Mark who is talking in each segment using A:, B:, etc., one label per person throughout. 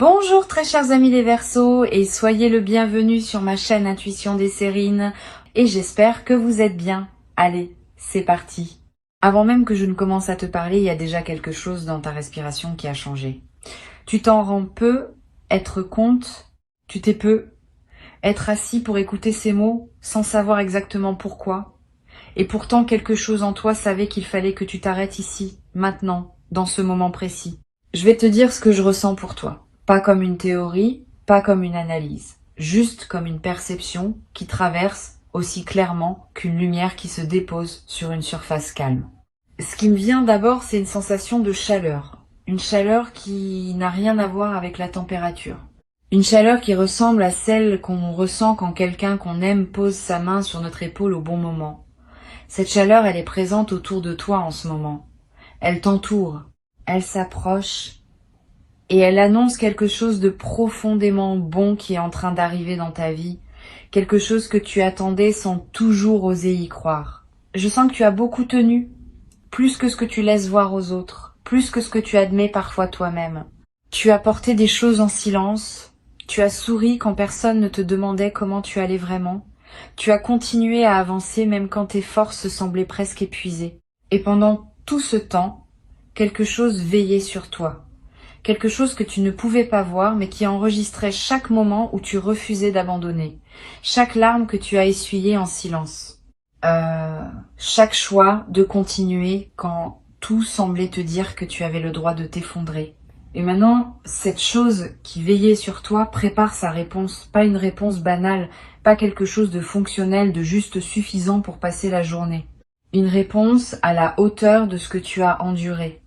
A: Bonjour très chers amis les Verseaux et soyez le bienvenu sur ma chaîne Intuition des Sérines et j'espère que vous êtes bien. Allez, c'est parti. Avant même que je ne commence à te parler, il y a déjà quelque chose dans ta respiration qui a changé. Tu t'en rends peu, être compte, tu t'es peu, être assis pour écouter ces mots sans savoir exactement pourquoi. Et pourtant quelque chose en toi savait qu'il fallait que tu t'arrêtes ici, maintenant, dans ce moment précis. Je vais te dire ce que je ressens pour toi. Pas comme une théorie, pas comme une analyse, juste comme une perception qui traverse aussi clairement qu'une lumière qui se dépose sur une surface calme. Ce qui me vient d'abord, c'est une sensation de chaleur. Une chaleur qui n'a rien à voir avec la température. Une chaleur qui ressemble à celle qu'on ressent quand quelqu'un qu'on aime pose sa main sur notre épaule au bon moment. Cette chaleur, elle est présente autour de toi en ce moment. Elle t'entoure, elle s'approche et elle annonce quelque chose de profondément bon qui est en train d'arriver dans ta vie, quelque chose que tu attendais sans toujours oser y croire. Je sens que tu as beaucoup tenu, plus que ce que tu laisses voir aux autres, plus que ce que tu admets parfois toi-même. Tu as porté des choses en silence, tu as souri quand personne ne te demandait comment tu allais vraiment, tu as continué à avancer même quand tes forces semblaient presque épuisées. Et pendant tout ce temps, quelque chose veillait sur toi. Quelque chose que tu ne pouvais pas voir, mais qui enregistrait chaque moment où tu refusais d'abandonner, chaque larme que tu as essuyée en silence, chaque choix de continuer quand tout semblait te dire que tu avais le droit de t'effondrer. Et maintenant, cette chose qui veillait sur toi prépare sa réponse, pas une réponse banale, pas quelque chose de fonctionnel, de juste suffisant pour passer la journée. Une réponse à la hauteur de ce que tu as enduré.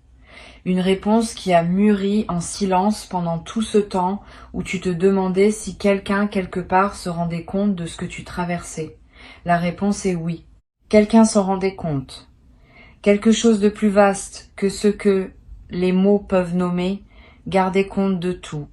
A: Une réponse qui a mûri en silence pendant tout ce temps où tu te demandais si quelqu'un quelque part se rendait compte de ce que tu traversais. La réponse est oui. Quelqu'un s'en rendait compte. Quelque chose de plus vaste que ce que les mots peuvent nommer gardait compte de tout.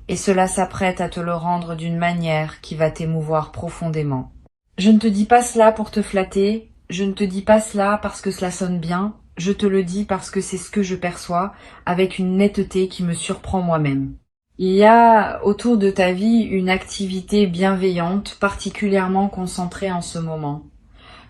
A: Et cela s'apprête à te le rendre d'une manière qui va t'émouvoir profondément. Je ne te dis pas cela pour te flatter, je ne te dis pas cela parce que cela sonne bien, je te le dis parce que c'est ce que je perçois, avec une netteté qui me surprend moi-même. Il y a autour de ta vie une activité bienveillante, particulièrement concentrée en ce moment.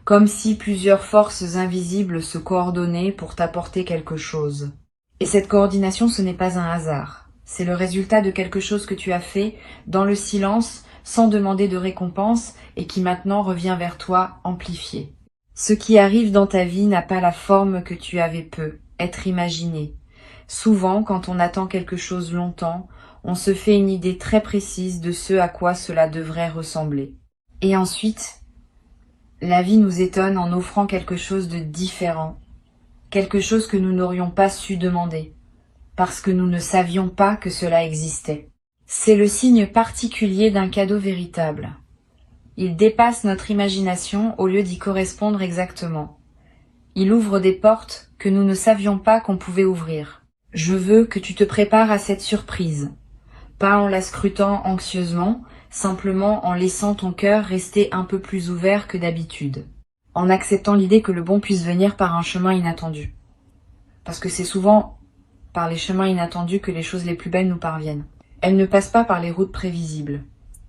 A: Comme si plusieurs forces invisibles se coordonnaient pour t'apporter quelque chose. Et cette coordination, ce n'est pas un hasard. C'est le résultat de quelque chose que tu as fait dans le silence, sans demander de récompense, et qui maintenant revient vers toi amplifié. Ce qui arrive dans ta vie n'a pas la forme que tu avais peu, être imaginé. Souvent, quand on attend quelque chose longtemps, on se fait une idée très précise de ce à quoi cela devrait ressembler. Et ensuite, la vie nous étonne en offrant quelque chose de différent, quelque chose que nous n'aurions pas su demander, parce que nous ne savions pas que cela existait. C'est le signe particulier d'un cadeau véritable. Il dépasse notre imagination au lieu d'y correspondre exactement. Il ouvre des portes que nous ne savions pas qu'on pouvait ouvrir. Je veux que tu te prépares à cette surprise, pas en la scrutant anxieusement, simplement en laissant ton cœur rester un peu plus ouvert que d'habitude, en acceptant l'idée que le bon puisse venir par un chemin inattendu. Parce que c'est souvent par les chemins inattendus que les choses les plus belles nous parviennent. Elles ne passent pas par les routes prévisibles.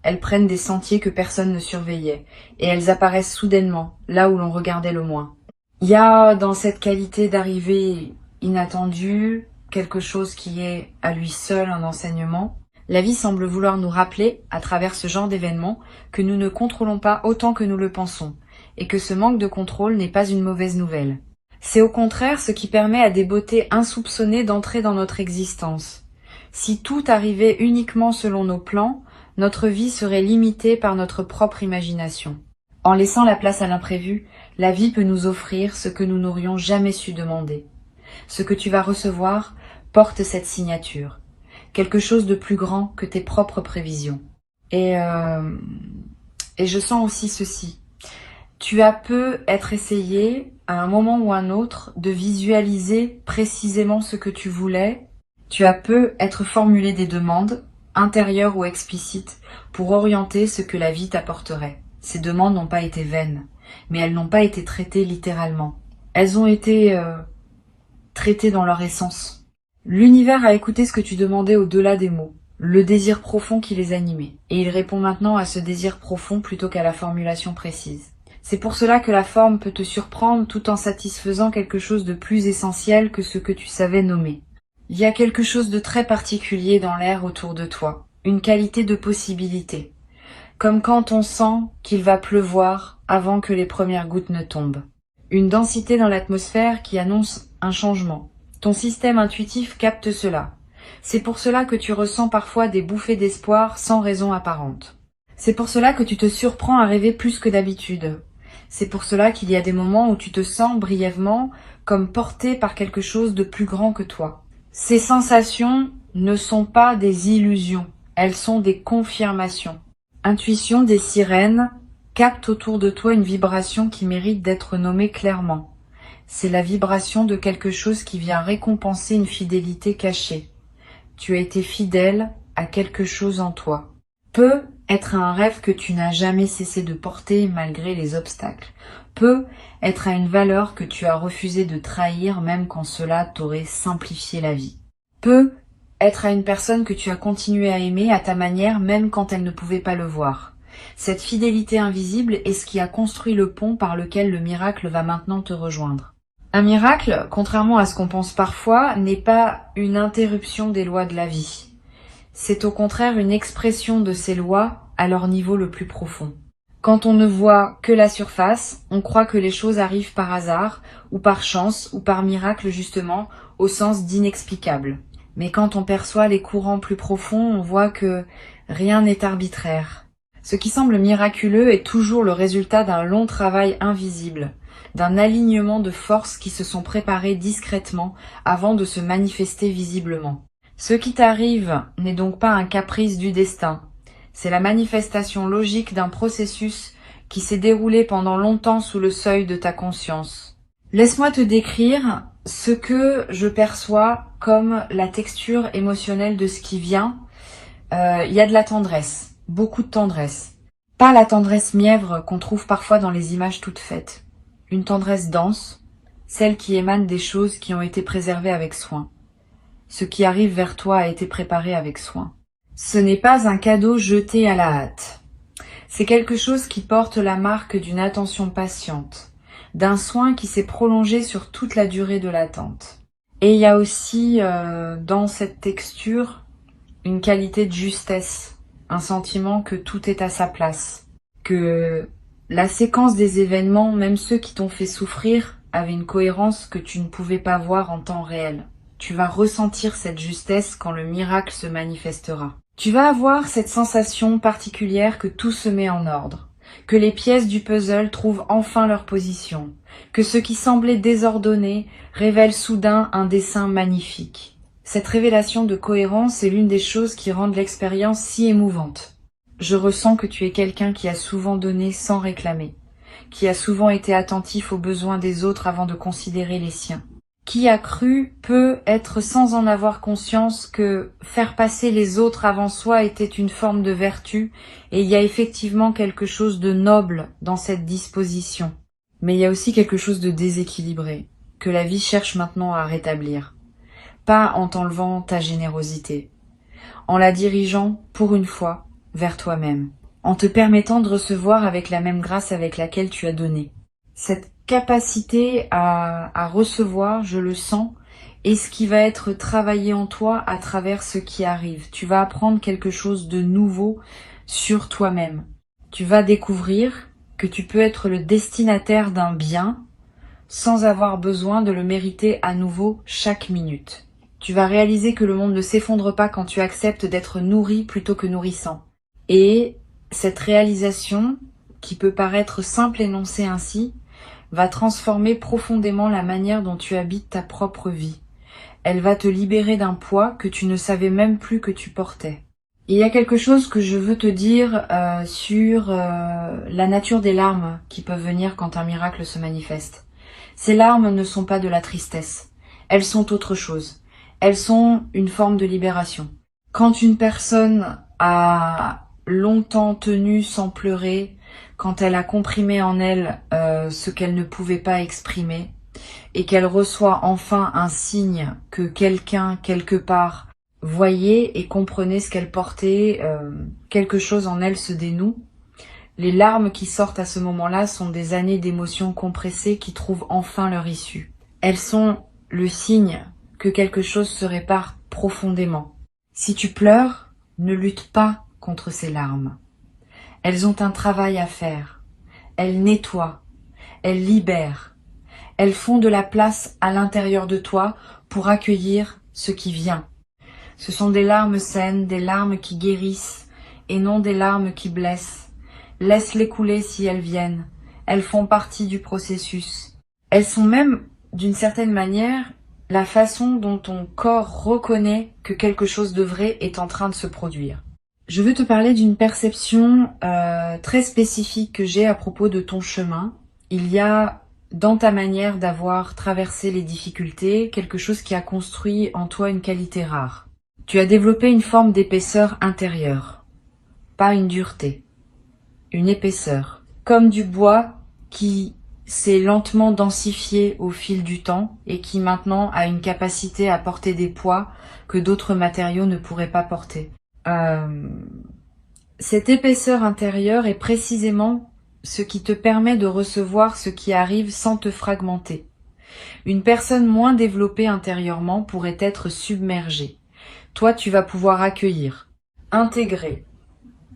A: Elles prennent des sentiers que personne ne surveillait, et elles apparaissent soudainement, là où l'on regardait le moins. Il y a dans cette qualité d'arrivée inattendue quelque chose qui est à lui seul un enseignement. La vie semble vouloir nous rappeler, à travers ce genre d'événements, que nous ne contrôlons pas autant que nous le pensons, et que ce manque de contrôle n'est pas une mauvaise nouvelle. C'est au contraire ce qui permet à des beautés insoupçonnées d'entrer dans notre existence. Si tout arrivait uniquement selon nos plans, notre vie serait limitée par notre propre imagination. En laissant la place à l'imprévu, la vie peut nous offrir ce que nous n'aurions jamais su demander. Ce que tu vas recevoir porte cette signature, quelque chose de plus grand que tes propres prévisions. Et je sens aussi ceci. Tu as peu être essayé, à un moment ou un autre, de visualiser précisément ce que tu voulais. Tu as peu être formulé des demandes, intérieures ou explicites, pour orienter ce que la vie t'apporterait. Ces demandes n'ont pas été vaines, mais elles n'ont pas été traitées littéralement. Elles ont été traitées dans leur essence. L'univers a écouté ce que tu demandais au-delà des mots. le désir profond qui les animait. Et il répond maintenant à ce désir profond plutôt qu'à la formulation précise. C'est pour cela que la forme peut te surprendre tout en satisfaisant quelque chose de plus essentiel que ce que tu savais nommer. Il y a quelque chose de très particulier dans l'air autour de toi, une qualité de possibilité, comme quand on sent qu'il va pleuvoir avant que les premières gouttes ne tombent. Une densité dans l'atmosphère qui annonce un changement. Ton système intuitif capte cela. C'est pour cela que tu ressens parfois des bouffées d'espoir sans raison apparente. C'est pour cela que tu te surprends à rêver plus que d'habitude. C'est pour cela qu'il y a des moments où tu te sens brièvement comme porté par quelque chose de plus grand que toi. Ces sensations ne sont pas des illusions, elles sont des confirmations. Intuition des sirènes capte autour de toi une vibration qui mérite d'être nommée clairement. C'est la vibration de quelque chose qui vient récompenser une fidélité cachée. Tu as été fidèle à quelque chose en toi. Peut être un rêve que tu n'as jamais cessé de porter malgré les obstacles. Peut être à une valeur que tu as refusé de trahir même quand cela t'aurait simplifié la vie. Peut être à une personne que tu as continué à aimer à ta manière même quand elle ne pouvait pas le voir. Cette fidélité invisible est ce qui a construit le pont par lequel le miracle va maintenant te rejoindre. Un miracle, contrairement à ce qu'on pense parfois, n'est pas une interruption des lois de la vie. C'est au contraire une expression de ces lois à leur niveau le plus profond. Quand on ne voit que la surface, on croit que les choses arrivent par hasard, ou par chance, ou par miracle justement, au sens d'inexplicable. Mais quand on perçoit les courants plus profonds, on voit que rien n'est arbitraire. Ce qui semble miraculeux est toujours le résultat d'un long travail invisible, d'un alignement de forces qui se sont préparées discrètement avant de se manifester visiblement. Ce qui t'arrive n'est donc pas un caprice du destin, c'est la manifestation logique d'un processus qui s'est déroulé pendant longtemps sous le seuil de ta conscience. Laisse-moi te décrire ce que je perçois comme la texture émotionnelle de ce qui vient. Il y a de la tendresse, beaucoup de tendresse. Pas la tendresse mièvre qu'on trouve parfois dans les images toutes faites. Une tendresse dense, celle qui émane des choses qui ont été préservées avec soin. Ce qui arrive vers toi a été préparé avec soin. Ce n'est pas un cadeau jeté à la hâte. C'est quelque chose qui porte la marque d'une attention patiente, d'un soin qui s'est prolongé sur toute la durée de l'attente. Et il y a aussi dans cette texture une qualité de justesse, un sentiment que tout est à sa place, que la séquence des événements, même ceux qui t'ont fait souffrir, avait une cohérence que tu ne pouvais pas voir en temps réel. Tu vas ressentir cette justesse quand le miracle se manifestera. Tu vas avoir cette sensation particulière que tout se met en ordre, que les pièces du puzzle trouvent enfin leur position, que ce qui semblait désordonné révèle soudain un dessin magnifique. Cette révélation de cohérence est l'une des choses qui rendent l'expérience si émouvante. Je ressens que tu es quelqu'un qui a souvent donné sans réclamer, qui a souvent été attentif aux besoins des autres avant de considérer les siens. Qui a cru peut être sans en avoir conscience que faire passer les autres avant soi était une forme de vertu, et il y a effectivement quelque chose de noble dans cette disposition. Mais il y a aussi quelque chose de déséquilibré, que la vie cherche maintenant à rétablir. Pas en t'enlevant ta générosité, en la dirigeant, pour une fois, vers toi-même, en te permettant de recevoir avec la même grâce avec laquelle tu as donné. Cette capacité à recevoir, je le sens, est ce qui va être travaillé en toi à travers ce qui arrive. Tu vas apprendre quelque chose de nouveau sur toi-même. Tu vas découvrir que tu peux être le destinataire d'un bien sans avoir besoin de le mériter à nouveau chaque minute. Tu vas réaliser que le monde ne s'effondre pas quand tu acceptes d'être nourri plutôt que nourrissant. Et cette réalisation, qui peut paraître simple énoncée ainsi, va transformer profondément la manière dont tu habites ta propre vie. Elle va te libérer d'un poids que tu ne savais même plus que tu portais. Et il y a quelque chose que je veux te dire sur la nature des larmes qui peuvent venir quand un miracle se manifeste. Ces larmes ne sont pas de la tristesse. Elles sont autre chose. Elles sont une forme de libération. Quand une personne a longtemps tenu sans pleurer, quand elle a comprimé en elle ce qu'elle ne pouvait pas exprimer, et qu'elle reçoit enfin un signe que quelqu'un, quelque part, Voyez et comprenez ce qu'elle portait, quelque chose en elle se dénoue. Les larmes qui sortent à ce moment-là sont des années d'émotions compressées qui trouvent enfin leur issue. Elles sont le signe que quelque chose se répare profondément. Si tu pleures, ne lutte pas contre ces larmes. Elles ont un travail à faire. Elles nettoient, elles libèrent. Elles font de la place à l'intérieur de toi pour accueillir ce qui vient. Ce sont des larmes saines, des larmes qui guérissent et non des larmes qui blessent. Laisse-les couler si elles viennent. Elles font partie du processus. Elles sont même, d'une certaine manière, la façon dont ton corps reconnaît que quelque chose de vrai est en train de se produire. Je veux te parler d'une perception très spécifique que j'ai à propos de ton chemin. Il y a dans ta manière d'avoir traversé les difficultés quelque chose qui a construit en toi une qualité rare. Tu as développé une forme d'épaisseur intérieure, pas une dureté, une épaisseur, comme du bois qui s'est lentement densifié au fil du temps et qui maintenant a une capacité à porter des poids que d'autres matériaux ne pourraient pas porter. Cette épaisseur intérieure est précisément ce qui te permet de recevoir ce qui arrive sans te fragmenter. Une personne moins développée intérieurement pourrait être submergée. Toi, tu vas pouvoir accueillir, intégrer,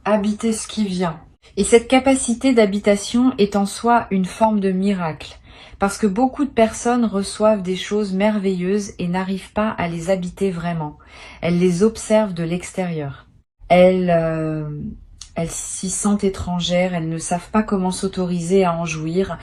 A: habiter ce qui vient. Et cette capacité d'habitation est en soi une forme de miracle, parce que beaucoup de personnes reçoivent des choses merveilleuses et n'arrivent pas à les habiter vraiment. Elles les observent de l'extérieur. Elles s'y sentent étrangères, elles ne savent pas comment s'autoriser à en jouir.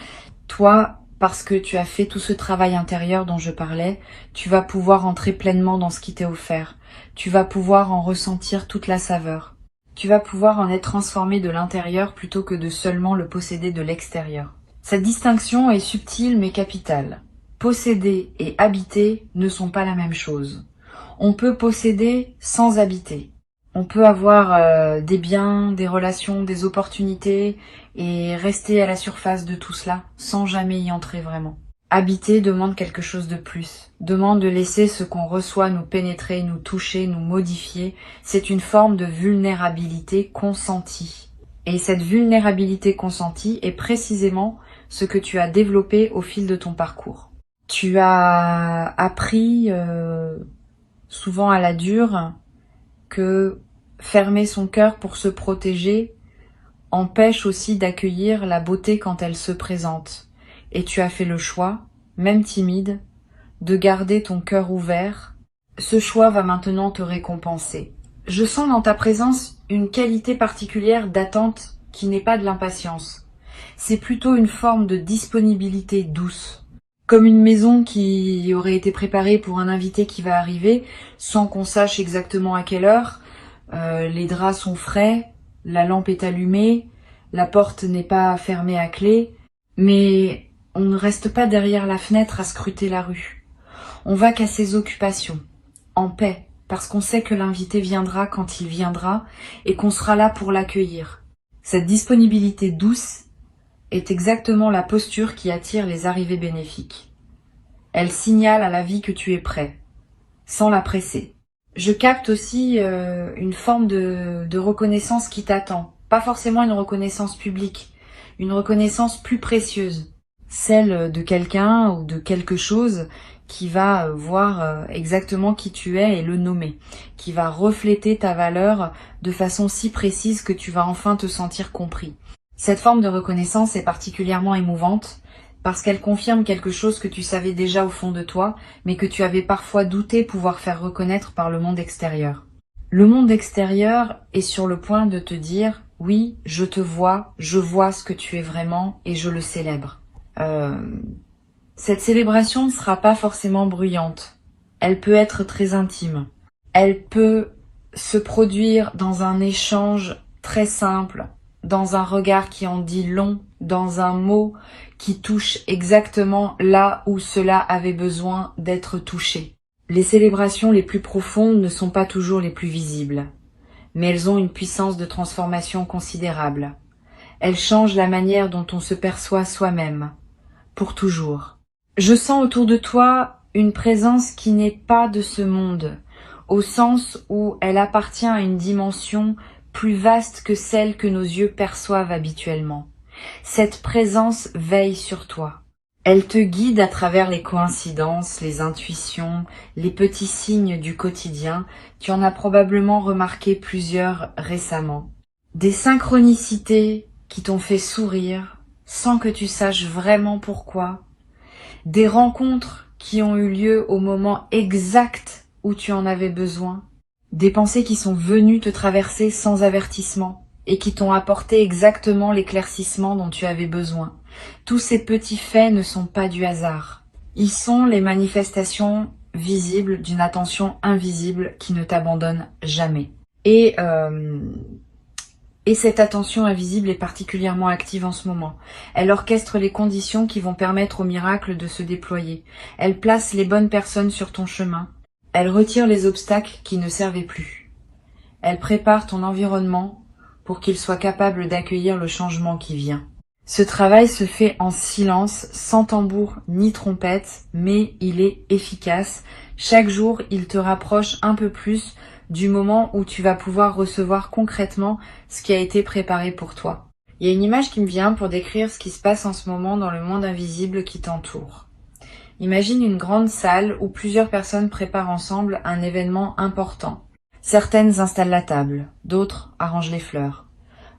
A: Toi, parce que tu as fait tout ce travail intérieur dont je parlais, tu vas pouvoir entrer pleinement dans ce qui t'est offert. Tu vas pouvoir en ressentir toute la saveur. Tu vas pouvoir en être transformé de l'intérieur plutôt que de seulement le posséder de l'extérieur. Cette distinction est subtile mais capitale. Posséder et habiter ne sont pas la même chose. On peut posséder sans habiter. On peut avoir des biens, des relations, des opportunités et rester à la surface de tout cela sans jamais y entrer vraiment. Habiter demande quelque chose de plus, demande de laisser ce qu'on reçoit nous pénétrer, nous toucher, nous modifier. C'est une forme de vulnérabilité consentie. Et cette vulnérabilité consentie est précisément ce que tu as développé au fil de ton parcours. Tu as appris, souvent à la dure, que fermer son cœur pour se protéger empêche aussi d'accueillir la beauté quand elle se présente. Et tu as fait le choix, même timide, de garder ton cœur ouvert. Ce choix va maintenant te récompenser. Je sens dans ta présence une qualité particulière d'attente qui n'est pas de l'impatience. C'est plutôt une forme de disponibilité douce. Comme une maison qui aurait été préparée pour un invité qui va arriver, sans qu'on sache exactement à quelle heure. Les draps sont frais, la lampe est allumée, la porte n'est pas fermée à clé, mais on ne reste pas derrière la fenêtre à scruter la rue. On va qu'à ses occupations, en paix, parce qu'on sait que l'invité viendra quand il viendra et qu'on sera là pour l'accueillir. Cette disponibilité douce est exactement la posture qui attire les arrivées bénéfiques. Elle signale à la vie que tu es prêt, sans la presser. Je capte aussi une forme de reconnaissance qui t'attend. Pas forcément une reconnaissance publique, une reconnaissance plus précieuse. Celle de quelqu'un ou de quelque chose qui va voir exactement qui tu es et le nommer. Qui va refléter ta valeur de façon si précise que tu vas enfin te sentir compris. Cette forme de reconnaissance est particulièrement émouvante parce qu'elle confirme quelque chose que tu savais déjà au fond de toi, mais que tu avais parfois douté pouvoir faire reconnaître par le monde extérieur. Le monde extérieur est sur le point de te dire « Oui, je te vois, je vois ce que tu es vraiment et je le célèbre ». Cette célébration ne sera pas forcément bruyante. Elle peut être très intime. Elle peut se produire dans un échange très simple, dans un regard qui en dit long, dans un mot qui touche exactement là où cela avait besoin d'être touché. Les célébrations les plus profondes ne sont pas toujours les plus visibles, mais elles ont une puissance de transformation considérable. Elles changent la manière dont on se perçoit soi-même, pour toujours. Je sens autour de toi une présence qui n'est pas de ce monde, au sens où elle appartient à une dimension plus vaste que celle que nos yeux perçoivent habituellement. Cette présence veille sur toi. Elle te guide à travers les coïncidences, les intuitions, les petits signes du quotidien. Tu en as probablement remarqué plusieurs récemment. Des synchronicités qui t'ont fait sourire sans que tu saches vraiment pourquoi. Des rencontres qui ont eu lieu au moment exact où tu en avais besoin. Des pensées qui sont venues te traverser sans avertissement et qui t'ont apporté exactement l'éclaircissement dont tu avais besoin. Tous ces petits faits ne sont pas du hasard. Ils sont les manifestations visibles d'une attention invisible qui ne t'abandonne jamais. Et cette attention invisible est particulièrement active en ce moment. Elle orchestre les conditions qui vont permettre au miracle de se déployer. Elle place les bonnes personnes sur ton chemin. Elle retire les obstacles qui ne servaient plus. Elle prépare ton environnement pour qu'il soit capable d'accueillir le changement qui vient. Ce travail se fait en silence, sans tambour ni trompette, mais il est efficace. Chaque jour, il te rapproche un peu plus du moment où tu vas pouvoir recevoir concrètement ce qui a été préparé pour toi. Il y a une image qui me vient pour décrire ce qui se passe en ce moment dans le monde invisible qui t'entoure. Imagine une grande salle où plusieurs personnes préparent ensemble un événement important. Certaines installent la table, d'autres arrangent les fleurs,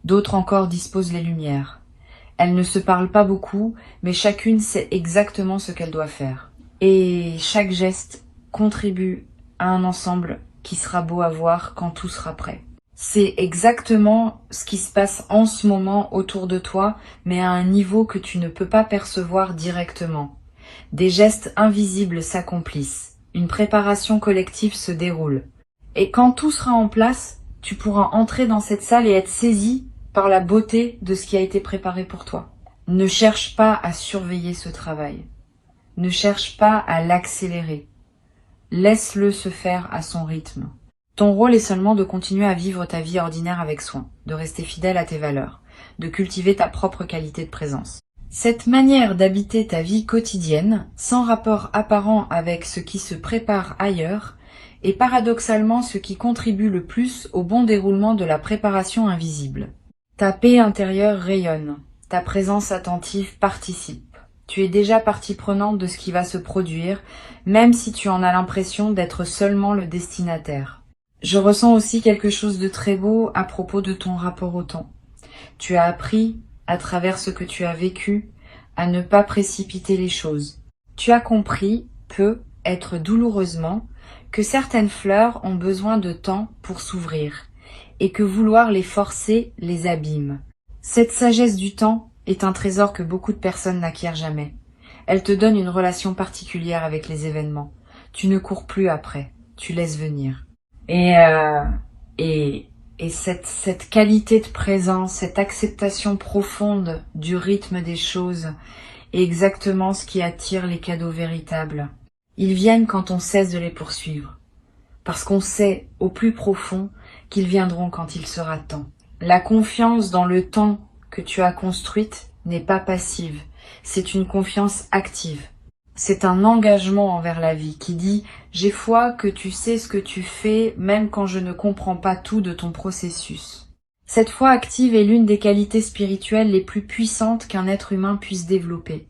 A: d'autres encore disposent les lumières. Elles ne se parlent pas beaucoup, mais chacune sait exactement ce qu'elle doit faire. Et chaque geste contribue à un ensemble qui sera beau à voir quand tout sera prêt. C'est exactement ce qui se passe en ce moment autour de toi, mais à un niveau que tu ne peux pas percevoir directement. Des gestes invisibles s'accomplissent. Une préparation collective se déroule. Et quand tout sera en place, tu pourras entrer dans cette salle et être saisi par la beauté de ce qui a été préparé pour toi. Ne cherche pas à surveiller ce travail. Ne cherche pas à l'accélérer. Laisse-le se faire à son rythme. Ton rôle est seulement de continuer à vivre ta vie ordinaire avec soin, de rester fidèle à tes valeurs, de cultiver ta propre qualité de présence. Cette manière d'habiter ta vie quotidienne, sans rapport apparent avec ce qui se prépare ailleurs, est paradoxalement ce qui contribue le plus au bon déroulement de la préparation invisible. Ta paix intérieure rayonne, ta présence attentive participe. Tu es déjà partie prenante de ce qui va se produire, même si tu en as l'impression d'être seulement le destinataire. Je ressens aussi quelque chose de très beau à propos de ton rapport au temps. Tu as appris, à travers ce que tu as vécu, à ne pas précipiter les choses. Tu as compris, peut être douloureusement, que certaines fleurs ont besoin de temps pour s'ouvrir, et que vouloir les forcer les abîme. Cette sagesse du temps est un trésor que beaucoup de personnes n'acquièrent jamais. Elle te donne une relation particulière avec les événements. Tu ne cours plus après, tu laisses venir. Et cette qualité de présence, cette acceptation profonde du rythme des choses est exactement ce qui attire les cadeaux véritables. Ils viennent quand on cesse de les poursuivre, parce qu'on sait au plus profond qu'ils viendront quand il sera temps. La confiance dans le temps que tu as construite n'est pas passive, c'est une confiance active. C'est un engagement envers la vie qui dit « J'ai foi que tu sais ce que tu fais même quand je ne comprends pas tout de ton processus ». Cette foi active est l'une des qualités spirituelles les plus puissantes qu'un être humain puisse développer.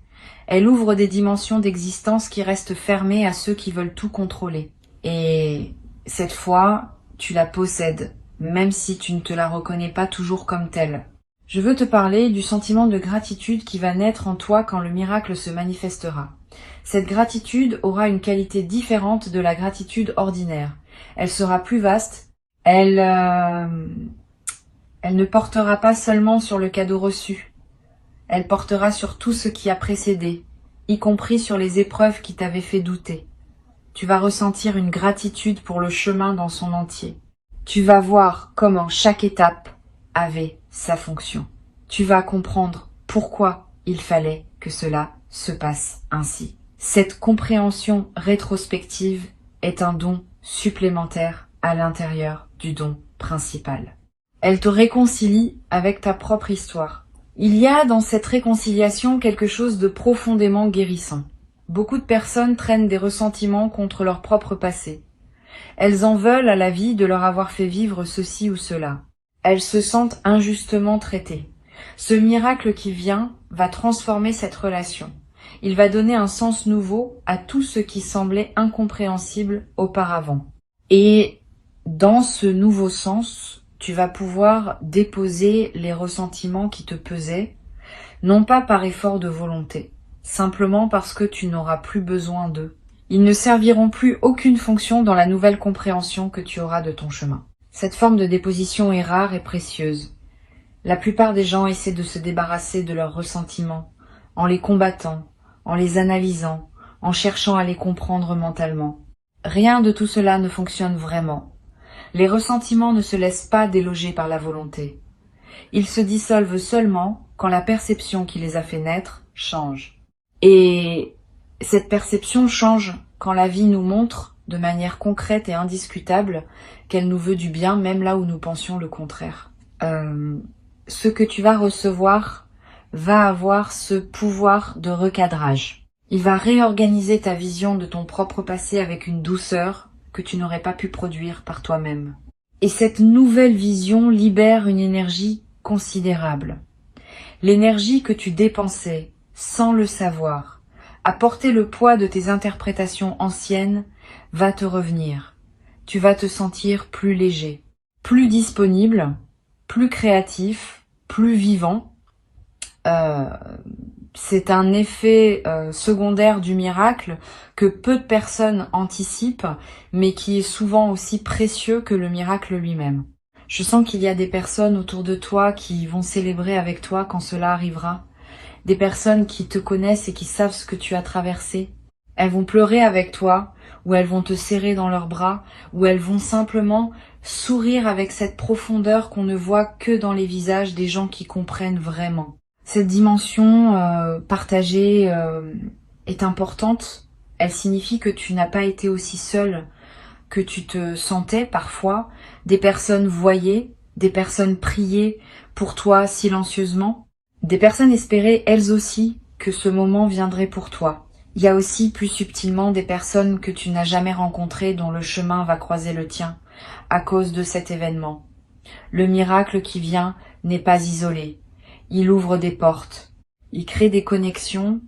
A: Elle ouvre des dimensions d'existence qui restent fermées à ceux qui veulent tout contrôler. Et cette foi, tu la possèdes, même si tu ne te la reconnais pas toujours comme telle. Je veux te parler du sentiment de gratitude qui va naître en toi quand le miracle se manifestera. Cette gratitude aura une qualité différente de la gratitude ordinaire. Elle sera plus vaste, elle ne portera pas seulement sur le cadeau reçu, elle portera sur tout ce qui a précédé, y compris sur les épreuves qui t'avaient fait douter. Tu vas ressentir une gratitude pour le chemin dans son entier. Tu vas voir comment chaque étape avait sa fonction. Tu vas comprendre pourquoi il fallait que cela se passe ainsi. Cette compréhension rétrospective est un don supplémentaire à l'intérieur du don principal. Elle te réconcilie avec ta propre histoire. Il y a dans cette réconciliation quelque chose de profondément guérissant. Beaucoup de personnes traînent des ressentiments contre leur propre passé. Elles en veulent à la vie de leur avoir fait vivre ceci ou cela. Elles se sentent injustement traitées. Ce miracle qui vient va transformer cette relation. Il va donner un sens nouveau à tout ce qui semblait incompréhensible auparavant. Et dans ce nouveau sens, tu vas pouvoir déposer les ressentiments qui te pesaient, non pas par effort de volonté, simplement parce que tu n'auras plus besoin d'eux. Ils ne serviront plus aucune fonction dans la nouvelle compréhension que tu auras de ton chemin. Cette forme de déposition est rare et précieuse. La plupart des gens essaient de se débarrasser de leurs ressentiments, en les combattant, en les analysant, en cherchant à les comprendre mentalement. Rien de tout cela ne fonctionne vraiment. Les ressentiments ne se laissent pas déloger par la volonté. Ils se dissolvent seulement quand la perception qui les a fait naître change. Et cette perception change quand la vie nous montre, de manière concrète et indiscutable, qu'elle nous veut du bien, même là où nous pensions le contraire. Ce que tu vas recevoir va avoir ce pouvoir de recadrage. Il va réorganiser ta vision de ton propre passé avec une douceur que tu n'aurais pas pu produire par toi-même. Et cette nouvelle vision libère une énergie considérable. L'énergie que tu dépensais, sans le savoir, à porter le poids de tes interprétations anciennes, va te revenir. Tu vas te sentir plus léger, plus disponible, plus créatif, plus vivant. C'est un effet secondaire du miracle que peu de personnes anticipent, mais qui est souvent aussi précieux que le miracle lui-même. Je sens qu'il y a des personnes autour de toi qui vont célébrer avec toi quand cela arrivera. Des personnes qui te connaissent et qui savent ce que tu as traversé. Elles vont pleurer avec toi, ou elles vont te serrer dans leurs bras, ou elles vont simplement sourire avec cette profondeur qu'on ne voit que dans les visages des gens qui comprennent vraiment. Cette dimension partagée est importante. Elle signifie que tu n'as pas été aussi seul que tu te sentais parfois. Des personnes voyaient, des personnes priaient pour toi silencieusement. Des personnes espéraient elles aussi que ce moment viendrait pour toi. Il y a aussi plus subtilement des personnes que tu n'as jamais rencontrées dont le chemin va croiser le tien à cause de cet événement. Le miracle qui vient n'est pas isolé. Il ouvre des portes, il crée des connexions,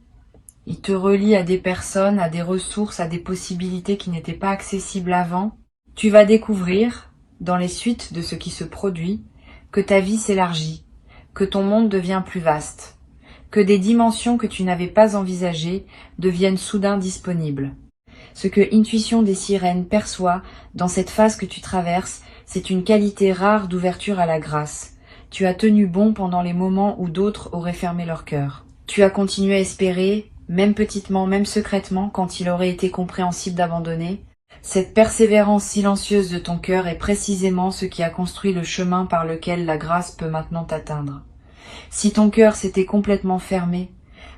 A: il te relie à des personnes, à des ressources, à des possibilités qui n'étaient pas accessibles avant. Tu vas découvrir, dans les suites de ce qui se produit, que ta vie s'élargit, que ton monde devient plus vaste, que des dimensions que tu n'avais pas envisagées deviennent soudain disponibles. Ce que Intuition des Sirènes perçoit dans cette phase que tu traverses, c'est une qualité rare d'ouverture à la grâce. Tu as tenu bon pendant les moments où d'autres auraient fermé leur cœur. Tu as continué à espérer, même petitement, même secrètement, quand il aurait été compréhensible d'abandonner. Cette persévérance silencieuse de ton cœur est précisément ce qui a construit le chemin par lequel la grâce peut maintenant t'atteindre. Si ton cœur s'était complètement fermé,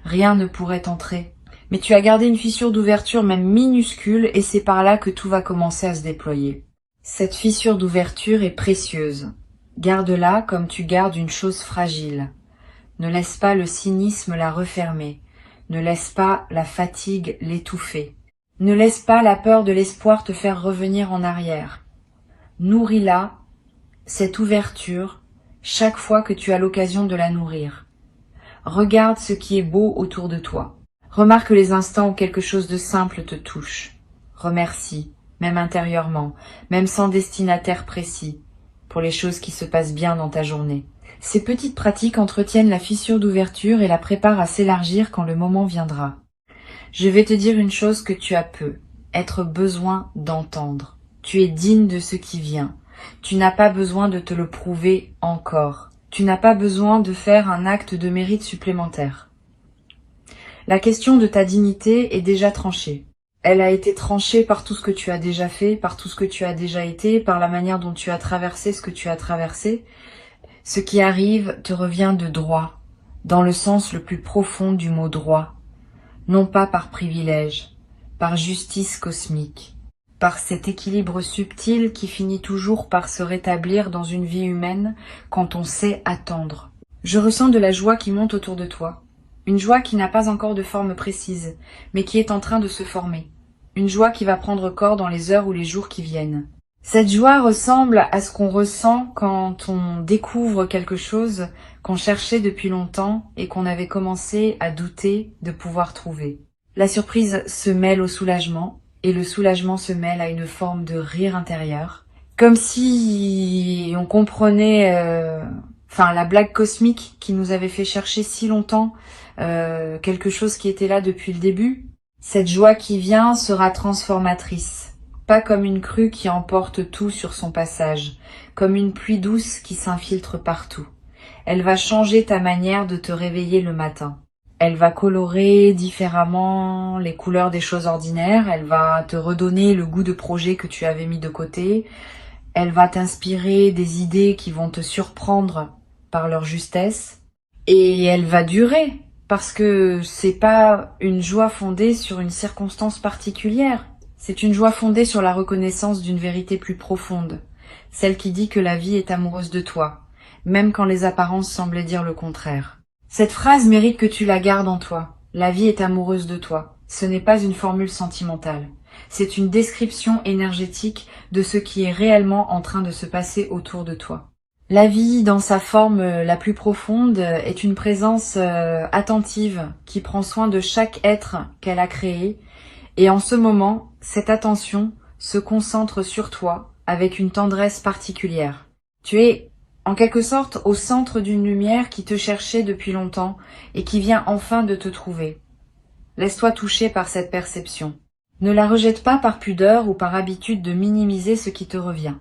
A: rien ne pourrait entrer. Mais tu as gardé une fissure d'ouverture même minuscule et c'est par là que tout va commencer à se déployer. Cette fissure d'ouverture est précieuse. Garde-la comme tu gardes une chose fragile. Ne laisse pas le cynisme la refermer. Ne laisse pas la fatigue l'étouffer. Ne laisse pas la peur de l'espoir te faire revenir en arrière. Nourris-la, cette ouverture, chaque fois que tu as l'occasion de la nourrir. Regarde ce qui est beau autour de toi. Remarque les instants où quelque chose de simple te touche. Remercie, même intérieurement, même sans destinataire précis, pour les choses qui se passent bien dans ta journée. Ces petites pratiques entretiennent la fissure d'ouverture et la préparent à s'élargir quand le moment viendra. Je vais te dire une chose que tu as peu, être besoin d'entendre. Tu es digne de ce qui vient. Tu n'as pas besoin de te le prouver encore. Tu n'as pas besoin de faire un acte de mérite supplémentaire. La question de ta dignité est déjà tranchée. Elle a été tranchée par tout ce que tu as déjà fait, par tout ce que tu as déjà été, par la manière dont tu as traversé ce que tu as traversé. Ce qui arrive te revient de droit, dans le sens le plus profond du mot droit, non pas par privilège, par justice cosmique, par cet équilibre subtil qui finit toujours par se rétablir dans une vie humaine quand on sait attendre. Je ressens de la joie qui monte autour de toi, une joie qui n'a pas encore de forme précise, mais qui est en train de se former. une joie qui va prendre corps dans les heures ou les jours qui viennent. Cette joie ressemble à ce qu'on ressent quand on découvre quelque chose qu'on cherchait depuis longtemps et qu'on avait commencé à douter de pouvoir trouver. La surprise se mêle au soulagement et le soulagement se mêle à une forme de rire intérieur. Comme si on comprenait la blague cosmique qui nous avait fait chercher si longtemps quelque chose qui était là depuis le début. Cette joie qui vient sera transformatrice. Pas comme une crue qui emporte tout sur son passage, comme une pluie douce qui s'infiltre partout. Elle va changer ta manière de te réveiller le matin. Elle va colorer différemment les couleurs des choses ordinaires, elle va te redonner le goût de projet que tu avais mis de côté, elle va t'inspirer des idées qui vont te surprendre par leur justesse, et elle va durer, parce que c'est pas une joie fondée sur une circonstance particulière. C'est une joie fondée sur la reconnaissance d'une vérité plus profonde, celle qui dit que la vie est amoureuse de toi, même quand les apparences semblaient dire le contraire. Cette phrase mérite que tu la gardes en toi. La vie est amoureuse de toi. Ce n'est pas une formule sentimentale. C'est une description énergétique de ce qui est réellement en train de se passer autour de toi. La vie, dans sa forme la plus profonde, est une présence attentive qui prend soin de chaque être qu'elle a créé. Et en ce moment, cette attention se concentre sur toi avec une tendresse particulière. Tu es, en quelque sorte, au centre d'une lumière qui te cherchait depuis longtemps et qui vient enfin de te trouver. Laisse-toi toucher par cette perception. Ne la rejette pas par pudeur ou par habitude de minimiser ce qui te revient.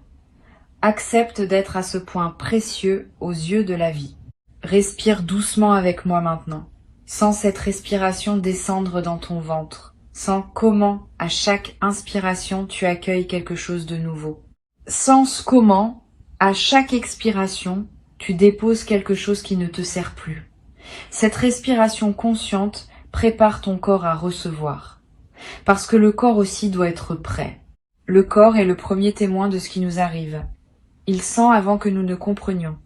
A: Accepte d'être à ce point précieux aux yeux de la vie. Respire doucement avec moi maintenant. Sens cette respiration descendre dans ton ventre. Sens comment, à chaque inspiration, tu accueilles quelque chose de nouveau. Sens comment, à chaque expiration, tu déposes quelque chose qui ne te sert plus. Cette respiration consciente prépare ton corps à recevoir. Parce que le corps aussi doit être prêt. Le corps est le premier témoin de ce qui nous arrive. Il sent avant que nous ne comprenions.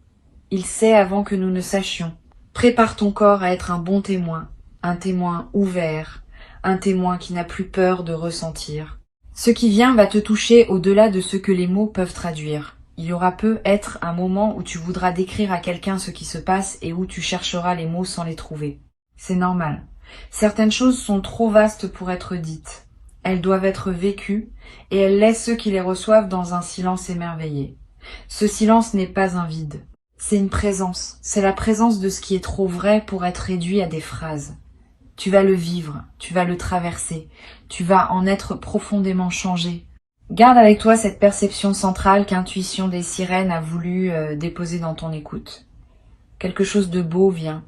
A: Il sait avant que nous ne sachions. Prépare ton corps à être un bon témoin, un témoin ouvert, un témoin qui n'a plus peur de ressentir. Ce qui vient va te toucher au-delà de ce que les mots peuvent traduire. Il y aura peut-être un moment où tu voudras décrire à quelqu'un ce qui se passe et où tu chercheras les mots sans les trouver. C'est normal. Certaines choses sont trop vastes pour être dites. Elles doivent être vécues et elles laissent ceux qui les reçoivent dans un silence émerveillé. Ce silence n'est pas un vide. C'est une présence. C'est la présence de ce qui est trop vrai pour être réduit à des phrases. Tu vas le vivre, tu vas le traverser, tu vas en être profondément changé. Garde avec toi cette perception centrale qu'Intuition des Sirènes a voulu déposer dans ton écoute. Quelque chose de beau vient,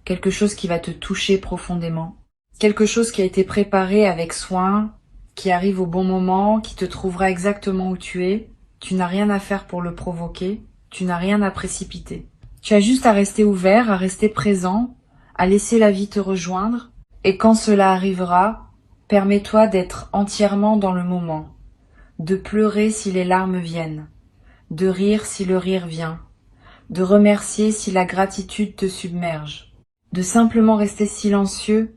A: quelque chose qui va te toucher profondément, quelque chose qui a été préparé avec soin, qui arrive au bon moment, qui te trouvera exactement où tu es. Tu n'as rien à faire pour le provoquer, tu n'as rien à précipiter. Tu as juste à rester ouvert, à rester présent, à laisser la vie te rejoindre, et quand cela arrivera, permets-toi d'être entièrement dans le moment, de pleurer si les larmes viennent, de rire si le rire vient, de remercier si la gratitude te submerge, de simplement rester silencieux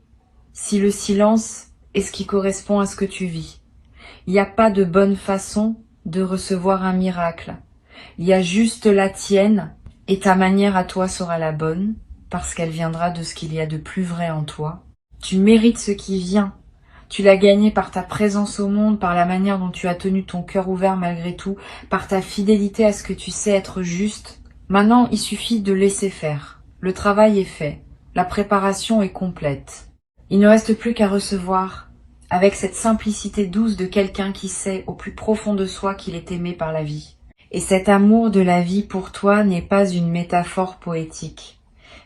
A: si le silence est ce qui correspond à ce que tu vis. Il n'y a pas de bonne façon de recevoir un miracle. Il y a juste la tienne, et ta manière à toi sera la bonne, parce qu'elle viendra de ce qu'il y a de plus vrai en toi. Tu mérites ce qui vient. Tu l'as gagné par ta présence au monde, par la manière dont tu as tenu ton cœur ouvert malgré tout, par ta fidélité à ce que tu sais être juste. Maintenant, il suffit de laisser faire. Le travail est fait. La préparation est complète. Il ne reste plus qu'à recevoir, avec cette simplicité douce de quelqu'un qui sait au plus profond de soi qu'il est aimé par la vie. Et cet amour de la vie pour toi n'est pas une métaphore poétique.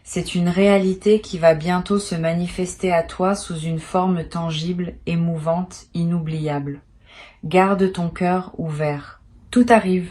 A: C'est une réalité qui va bientôt se manifester à toi sous une forme tangible, émouvante, inoubliable. Garde ton cœur ouvert. Tout arrive.